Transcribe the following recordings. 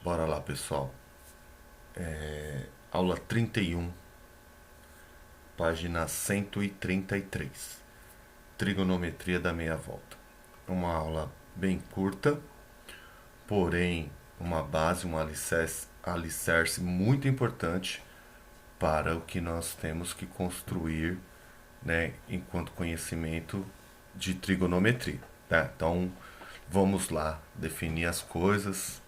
Bora lá, pessoal. Aula 31, página 133. Trigonometria da meia volta. Uma aula bem curta, porém uma base, um alicerce muito importante para o que nós temos que construir, né, enquanto conhecimento de trigonometria. Tá? Então, vamos lá definir as coisas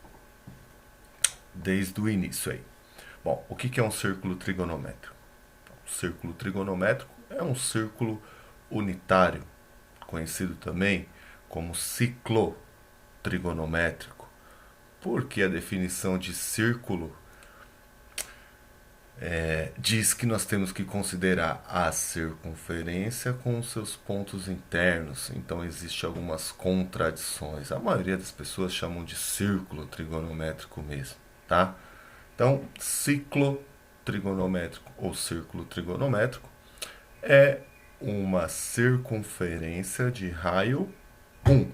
desde o início aí. Bom, o que é um círculo trigonométrico? Um círculo trigonométrico é um círculo unitário, conhecido também como ciclo trigonométrico, porque a definição de círculo diz que nós temos que considerar a circunferência com os seus pontos internos. Então existem algumas contradições. A maioria das pessoas chamam de círculo trigonométrico mesmo, tá? Então, ciclo trigonométrico ou círculo trigonométrico é uma circunferência de raio 1,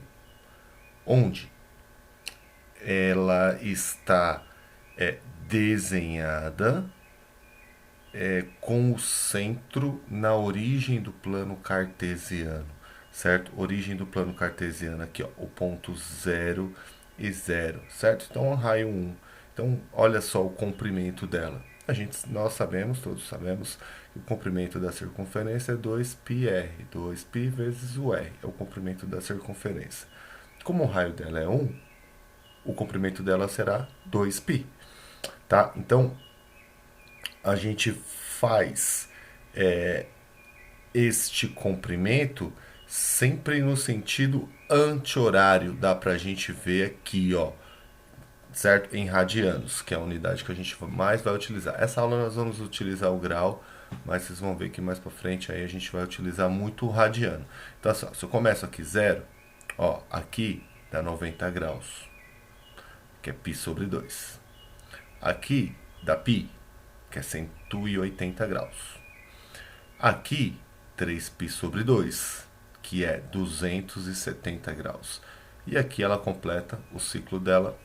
onde ela está desenhada com o centro na origem do plano cartesiano, certo? Origem do plano cartesiano aqui, ó, o ponto 0 e 0, certo? Então, raio 1. Então, olha só o comprimento dela. Nós sabemos, todos sabemos, que o comprimento da circunferência é 2πr. 2π vezes o r é o comprimento da circunferência. Como o raio dela é 1, o comprimento dela será 2π. Tá? Então, a gente faz este comprimento sempre no sentido anti-horário. Dá pra gente ver aqui, ó, certo? Em radianos, que é a unidade que a gente mais vai utilizar. Essa aula nós vamos utilizar o grau, mas vocês vão ver que mais pra frente aí a gente vai utilizar muito o radiano. Então, assim, ó, se eu começo aqui 0, ó, aqui dá 90 graus, que é π sobre 2. Aqui dá π, que é 180 graus. Aqui, 3π sobre 2, que é 270 graus. E aqui ela completa o ciclo dela,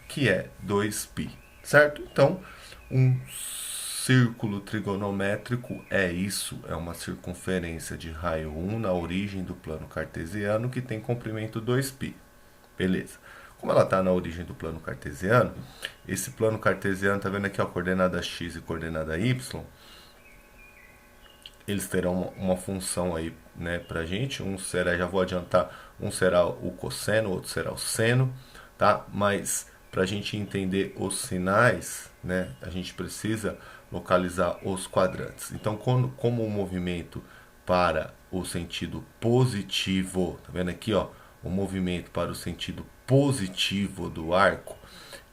que é 2π, certo? Então, um círculo trigonométrico é isso, é uma circunferência de raio 1 na origem do plano cartesiano que tem comprimento 2π. Beleza. Como ela está na origem do plano cartesiano, esse plano cartesiano, tá vendo aqui a coordenada x e coordenada y, eles terão uma função aí, né, pra gente. Um será, já vou adiantar, um será o cosseno, outro será o seno, tá? Mas para a gente entender os sinais, né, a gente precisa localizar os quadrantes. Então, como o movimento para o sentido positivo, tá vendo aqui, ó, o movimento para o sentido positivo do arco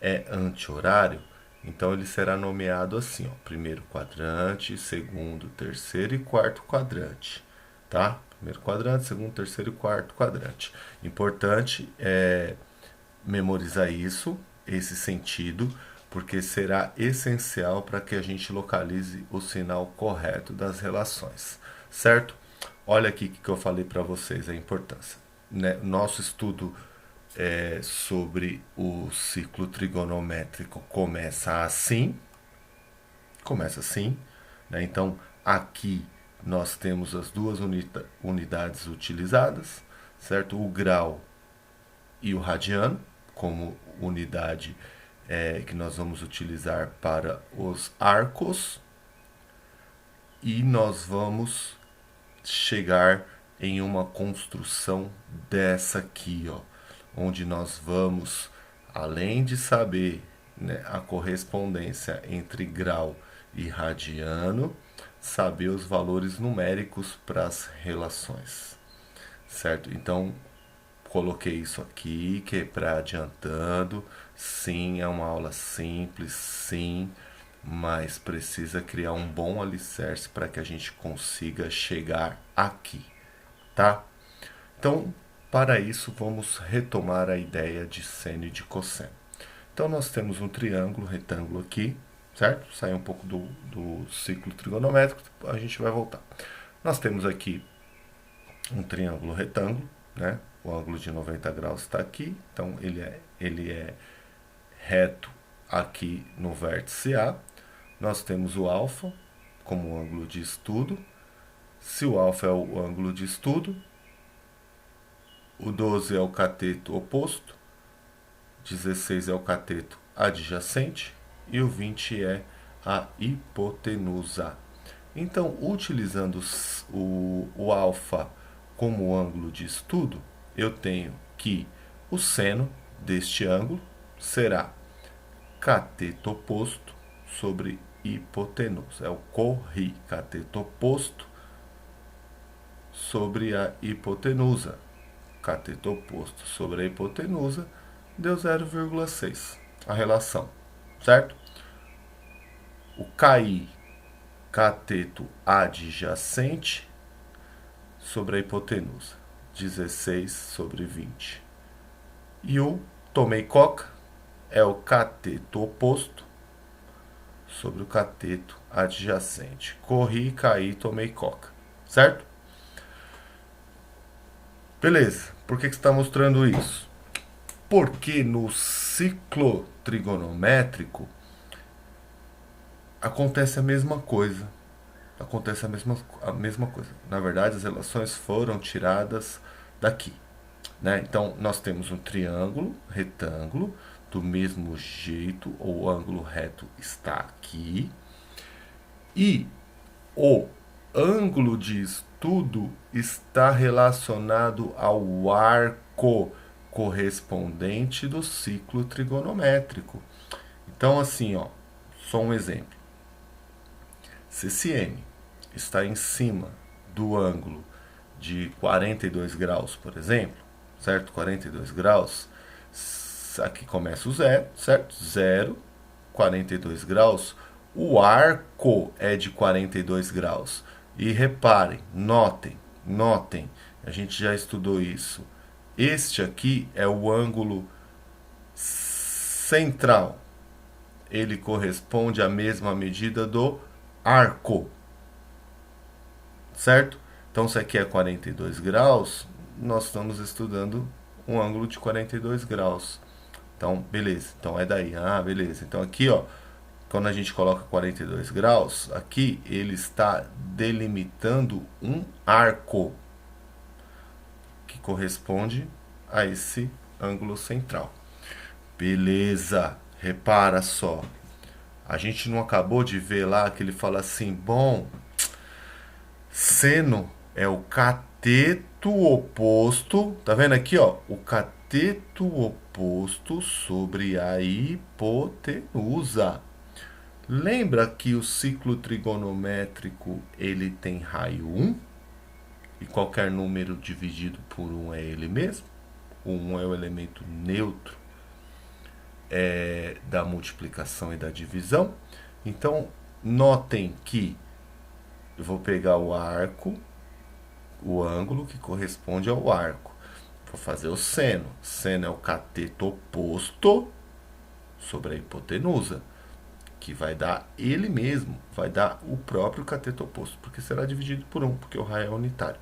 é anti-horário, então ele será nomeado assim, ó, primeiro quadrante, segundo, terceiro e quarto quadrante, tá? Primeiro quadrante, segundo, terceiro e quarto quadrante. Importante é memorizar isso, esse sentido, porque será essencial para que a gente localize o sinal correto das relações, certo? Olha aqui que eu falei para vocês a importância. Né? Nosso estudo sobre o ciclo trigonométrico começa assim, né? Então aqui nós temos as duas unidades utilizadas, certo? O grau e o radiano como unidade que nós vamos utilizar para os arcos, e nós vamos chegar em uma construção dessa aqui, ó, onde nós vamos, além de saber, né, a correspondência entre grau e radiano, saber os valores numéricos para as relações, certo? Então, coloquei isso aqui, que é para adiantando. Sim, é uma aula simples, sim, mas precisa criar um bom alicerce para que a gente consiga chegar aqui, tá? Então, para isso, vamos retomar a ideia de seno e de cosseno. Então, nós temos um triângulo retângulo aqui, certo? Sai um pouco do ciclo trigonométrico, a gente vai voltar. Nós temos aqui um triângulo retângulo, né? O ângulo de 90 graus está aqui, então ele é reto aqui no vértice A, nós temos o alfa como ângulo de estudo. Se o alfa é o ângulo de estudo, o 12 é o cateto oposto, 16 é o cateto adjacente e o 20 é a hipotenusa. Então, utilizando o alfa como ângulo de estudo, eu tenho que o seno deste ângulo será cateto oposto sobre hipotenusa. É o corricateto oposto sobre a hipotenusa. Cateto oposto sobre a hipotenusa deu 0,6. A relação, certo? O KI, cateto adjacente sobre a hipotenusa, 16 sobre 20. E o tomei coca é o cateto oposto sobre o cateto adjacente. Corri, caí, tomei coca, certo? Beleza, por que você está mostrando isso? Porque no ciclo trigonométrico acontece a mesma coisa. Acontece a mesma coisa. Na verdade, as relações foram tiradas daqui, né? Então, nós temos um triângulo, retângulo, do mesmo jeito, o ângulo reto está aqui. E o ângulo de estudo está relacionado ao arco correspondente do ciclo trigonométrico. Então, assim, ó, só um exemplo. Se esse M está em cima do ângulo de 42 graus, por exemplo, certo? 42 graus, aqui começa o zero, certo? 0, 42 graus, o arco é de 42 graus. E reparem, notem, a gente já estudou isso. Este aqui é o ângulo central. Ele corresponde à mesma medida do arco, certo? Então, se aqui é 42 graus, nós estamos estudando um ângulo de 42 graus. Então, beleza. Então, é daí. Ah, beleza. Então, aqui, ó, quando a gente coloca 42 graus, aqui ele está delimitando um arco que corresponde a esse ângulo central. Beleza. Repara só. A gente não acabou de ver lá que ele fala assim, bom, seno é o cateto oposto, tá vendo aqui, ó? O cateto oposto sobre a hipotenusa. Lembra que o ciclo trigonométrico ele tem raio 1? E qualquer número dividido por 1 é ele mesmo? O 1 é o elemento neutro da multiplicação e da divisão. Então, notem que eu vou pegar o arco, o ângulo que corresponde ao arco. Vou fazer o seno. Seno é o cateto oposto sobre a hipotenusa, que vai dar ele mesmo, vai dar o próprio cateto oposto, porque será dividido por 1, porque o raio é unitário,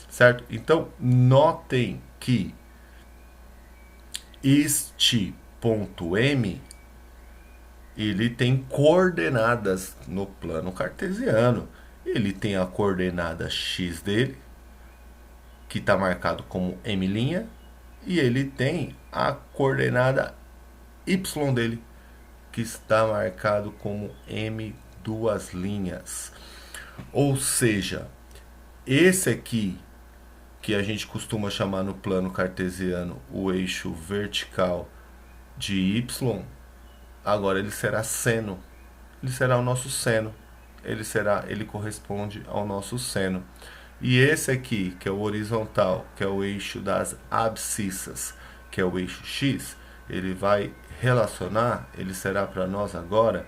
certo? Então, notem que este ponto M, ele tem coordenadas no plano cartesiano. Ele tem a coordenada x dele, que está marcado como M', e ele tem a coordenada y dele, que está marcado como M duas linhas. Ou seja, esse aqui, que a gente costuma chamar no plano cartesiano o eixo vertical de y, agora ele será seno. Ele será o nosso seno. Ele corresponde ao nosso seno. E esse aqui, que é o horizontal, que é o eixo das abscissas, que é o eixo x, ele vai relacionar, ele será para nós agora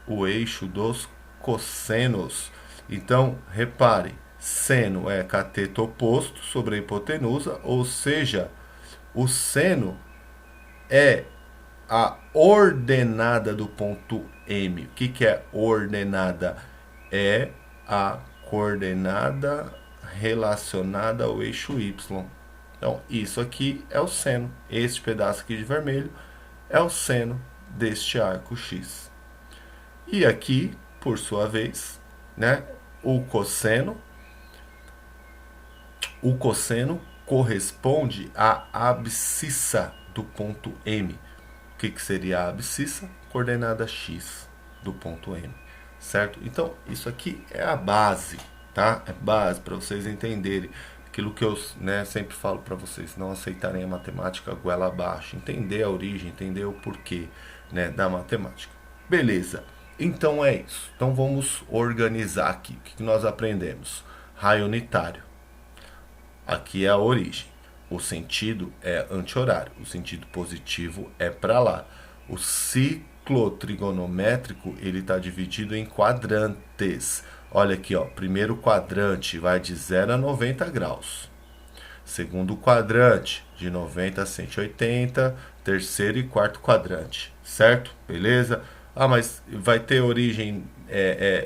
o eixo dos cossenos. Então, repare, seno é cateto oposto sobre a hipotenusa, ou seja, o seno é a ordenada do ponto M. O que é ordenada? É a coordenada relacionada ao eixo Y. Então, isso aqui é o seno. Este pedaço aqui de vermelho é o seno deste arco X. E aqui, por sua vez, né, o cosseno corresponde à abscissa do ponto M. O que seria a abscissa? Coordenada X do ponto M, certo? Então, isso aqui é a base, tá? É base para vocês entenderem aquilo que eu, né, sempre falo para vocês, não aceitarem a matemática goela abaixo, entender a origem, entender o porquê, né, da matemática. Beleza, então é isso. Então vamos organizar aqui. O que nós aprendemos? Raio unitário. Aqui é a origem. O sentido é anti-horário. O sentido positivo é para lá. O ciclo trigonométrico ele está dividido em quadrantes. Olha aqui, ó. Primeiro quadrante vai de 0 a 90 graus. Segundo quadrante, de 90 a 180. Terceiro e quarto quadrante. Certo? Beleza? Ah, mas vai ter origem,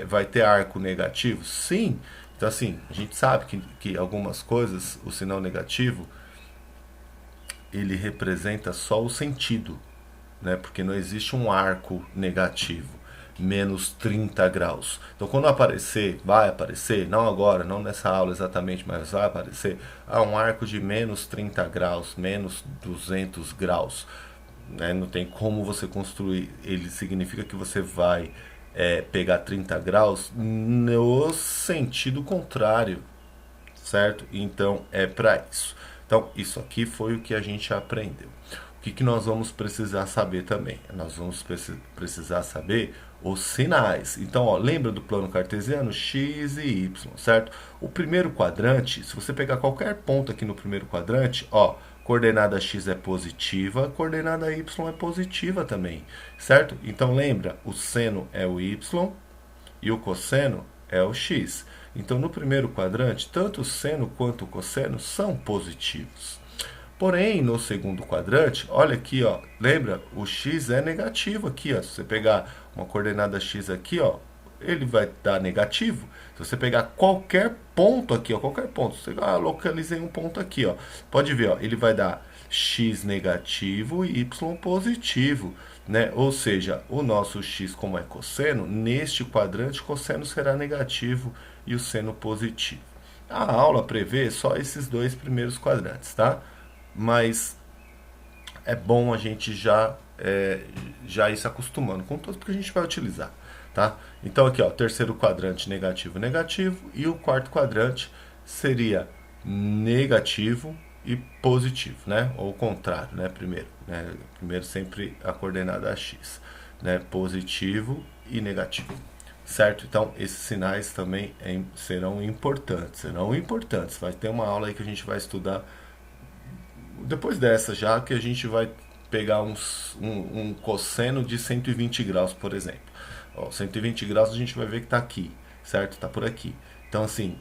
vai ter arco negativo? Sim. Então, assim, a gente sabe que algumas coisas, o sinal negativo, ele representa só o sentido, né? Porque não existe um arco negativo, menos 30 graus. Então, quando aparecer, vai aparecer, não agora, não nessa aula exatamente, mas vai aparecer, um arco de menos 30 graus, menos 200 graus. Né? Não tem como você construir, ele significa que você vai pegar 30 graus no sentido contrário, certo? Então é para isso. Então isso aqui foi o que a gente aprendeu. O que nós vamos precisar saber também? Nós vamos precisar saber os sinais. Então, ó, lembra do plano cartesiano? X e Y, certo? O primeiro quadrante, se você pegar qualquer ponto aqui no primeiro quadrante, ó, coordenada X é positiva, coordenada Y é positiva também, certo? Então lembra, o seno é o Y e o cosseno é o X. Então no primeiro quadrante, tanto o seno quanto o cosseno são positivos. Porém, no segundo quadrante, olha aqui, ó, lembra, o X é negativo aqui, ó. Se você pegar uma coordenada X aqui, ó, ele vai dar negativo. Se você pegar qualquer ponto aqui, ó, qualquer ponto, você localizei um ponto aqui, ó, pode ver, ó, ele vai dar x negativo e y positivo, né? Ou seja, o nosso x, como é cosseno, neste quadrante, cosseno será negativo e o seno positivo. A aula prevê só esses dois primeiros quadrantes, tá? Mas é bom a gente já ir se acostumando com todos, porque a gente vai utilizar. Tá? Então aqui, ó, terceiro quadrante negativo, negativo, e o quarto quadrante seria negativo e positivo, né? Ou o contrário, né? Primeiro sempre a coordenada x, né? Positivo e negativo, certo? Então esses sinais também serão importantes. Vai ter uma aula aí que a gente vai estudar depois dessa já, que a gente vai pegar um cosseno de 120 graus, por exemplo. Ó, 120 graus a gente vai ver que está aqui, certo? Está por aqui. Então, assim,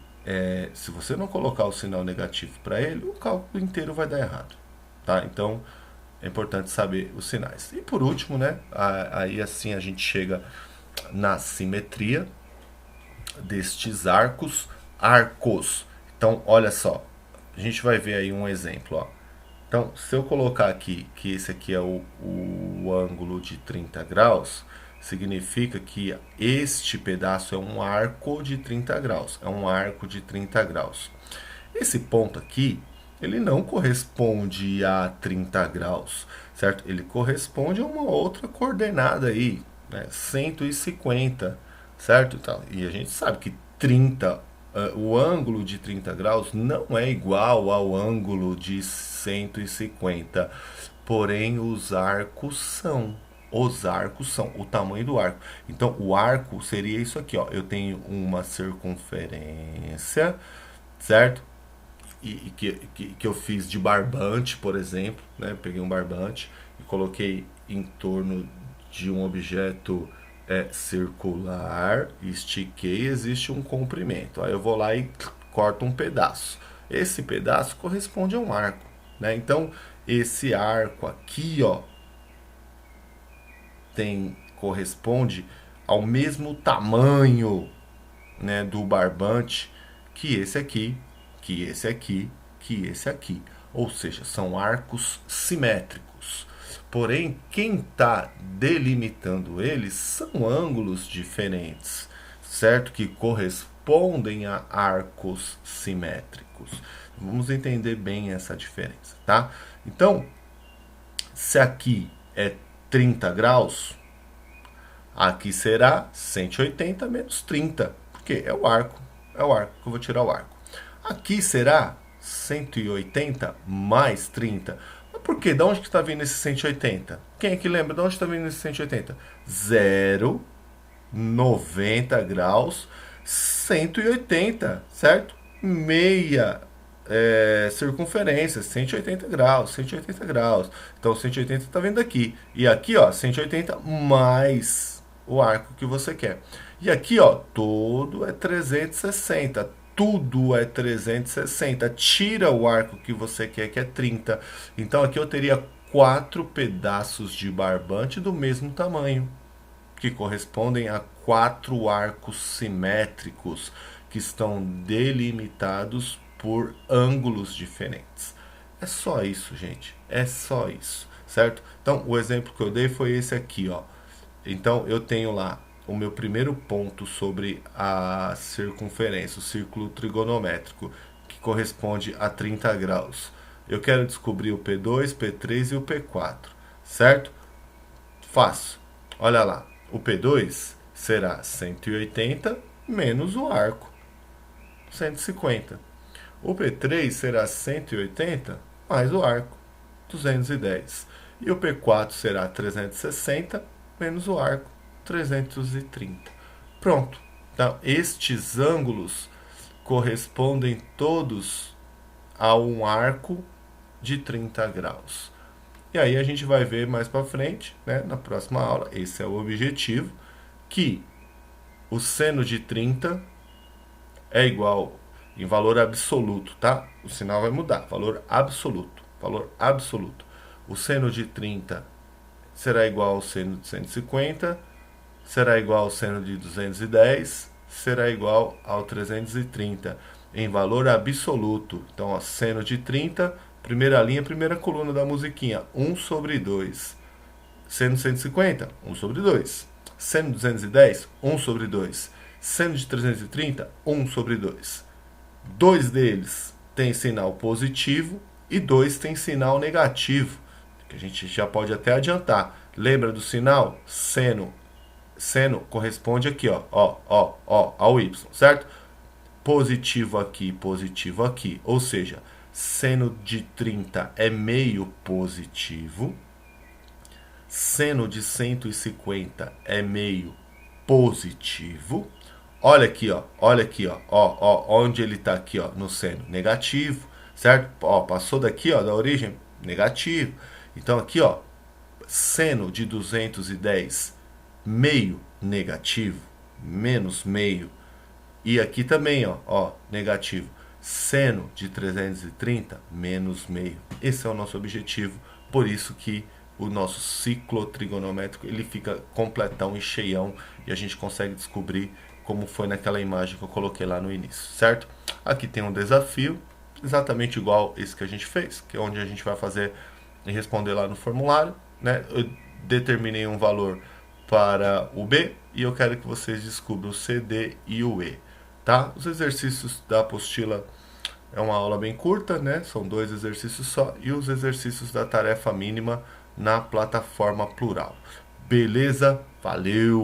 se você não colocar o sinal negativo para ele, o cálculo inteiro vai dar errado, tá? Então, é importante saber os sinais. E por último, né? Aí assim a gente chega na simetria destes arcos. Então, olha só, a gente vai ver aí um exemplo, ó. Então, se eu colocar aqui que esse aqui é o ângulo de 30 graus, significa que este pedaço é um arco de 30 graus. É um arco de 30 graus. Esse ponto aqui, ele não corresponde a 30 graus, certo? Ele corresponde a uma outra coordenada aí, né? 150, certo? E a gente sabe que 30, o ângulo de 30 graus não é igual ao ângulo de 150, porém os arcos são. O tamanho do arco. Então, o arco seria isso aqui, ó. Eu tenho uma circunferência, certo? E que eu fiz de barbante, por exemplo, né? Peguei um barbante e coloquei em torno de um objeto circular, estiquei, existe um comprimento. Aí eu vou lá e corto um pedaço. Esse pedaço corresponde a um arco, né? Então, esse arco aqui, ó, corresponde ao mesmo tamanho, né, do barbante que esse aqui, que esse aqui, que esse aqui. Ou seja, são arcos simétricos. Porém, quem está delimitando eles são ângulos diferentes, certo? Que correspondem a arcos simétricos. Vamos entender bem essa diferença, tá? Então, se aqui é 30 graus, aqui será 180 menos 30, porque é o arco que eu vou tirar o arco. Aqui será 180 mais 30. Mas por quê? De onde que está vindo esse 180? Quem é que lembra de onde está vindo esse 180? 0, 90 graus, 180, certo? Meia circunferência, 180 graus, 180 graus. Então 180 está vindo aqui. E aqui, ó, 180 mais o arco que você quer. E aqui, ó, todo é 360. Tudo é 360. Tira o arco que você quer, que é 30. Então aqui eu teria 4 pedaços de barbante do mesmo tamanho, que correspondem a 4 arcos simétricos que estão delimitados por ângulos diferentes. É só isso, gente. É só isso, certo? Então, o exemplo que eu dei foi esse aqui, ó. Então, eu tenho lá o meu primeiro ponto sobre a circunferência, o círculo trigonométrico, que corresponde a 30 graus. Eu quero descobrir o P2, P3 e o P4, certo? Fácil. Olha lá. O P2 será 180 menos o arco, 150. O P3 será 180 mais o arco, 210. E o P4 será 360 menos o arco, 330. Pronto. Então, estes ângulos correspondem todos a um arco de 30 graus. E aí a gente vai ver mais para frente, né, na próxima aula, esse é o objetivo, que o seno de 30 é igual em valor absoluto, tá? O sinal vai mudar, valor absoluto, valor absoluto. O seno de 30 será igual ao seno de 150, será igual ao seno de 210, será igual ao 330 em valor absoluto. Então, ó, seno de 30, primeira linha, primeira coluna da musiquinha, 1 sobre 2. Seno de 150, 1 sobre 2. Seno de 210, 1 sobre 2. Seno de 330, 1 sobre 2. Dois deles têm sinal positivo e dois têm sinal negativo, que a gente já pode até adiantar. Lembra do sinal? Seno. Seno corresponde aqui, ó, ao y, certo? Positivo aqui, ou seja, seno de 30 é meio positivo, seno de 150 é meio positivo. Olha aqui, ó, onde ele está aqui, ó, no seno, negativo, certo? Ó, passou daqui, ó, da origem, negativo. Então aqui, ó, seno de 210, meio negativo, menos meio. E aqui também, ó, negativo. Seno de 330, menos meio. Esse é o nosso objetivo, por isso que o nosso ciclo trigonométrico ele fica completão e cheião e a gente consegue descobrir como foi naquela imagem que eu coloquei lá no início, certo? Aqui tem um desafio, exatamente igual esse que a gente fez, que é onde a gente vai fazer e responder lá no formulário, né? Eu determinei um valor para o B e eu quero que vocês descubram o C, D e o E, tá? Os exercícios da apostila é uma aula bem curta, né? São 2 exercícios só e os exercícios da tarefa mínima na plataforma Plural. Beleza? Valeu!